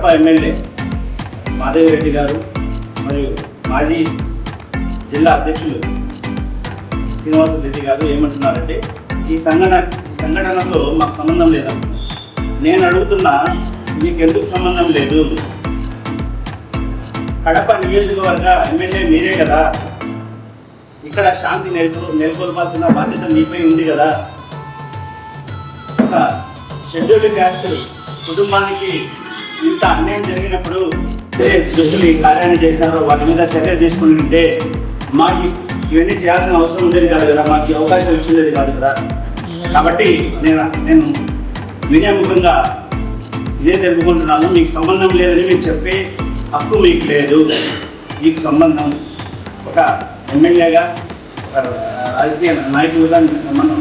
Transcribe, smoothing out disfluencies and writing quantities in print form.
Kadapa MLA Madhavi Reddy గారు మరియు మాజీ జిల్లా అధ్యక్షులు శ్రీనివాసరెడ్డి గారు ఏమంటున్నారంటే ఈ సంఘటనతో మాకు సంబంధం లేదా. నేను అడుగుతున్నా, మీకు ఎందుకు సంబంధం లేదు? కడప నియోజకవర్గ ఎమ్మెల్యే మీరే కదా, ఇక్కడ శాంతి నెలకొల్పాల్సిన బాధ్యత మీపై ఉంది కదా. ఒక షెడ్యూల్డ్ క్యాస్ట్ కుటుంబానికి ఇంత అన్యాయం జరిగినప్పుడు దుష్టులు ఈ కార్యాన్ని చేసినారో వాటి మీద చర్య తీసుకుంటుంటే మాకు ఇవన్నీ చేయాల్సిన అవసరం ఉండేది కాదు కదా, మాకు అవకాశం ఇచ్చింది కాదు కదా. కాబట్టి నేను వినయముఖంగా ఇదే తెలుపుకుంటున్నాను, మీకు సంబంధం లేదని మీకు చెప్పే హక్కు మీకు లేదు. మీకు సంబంధం ఒక ఎమ్మెల్యేగా, ఒక రాజకీయ నాయకులుగా మనం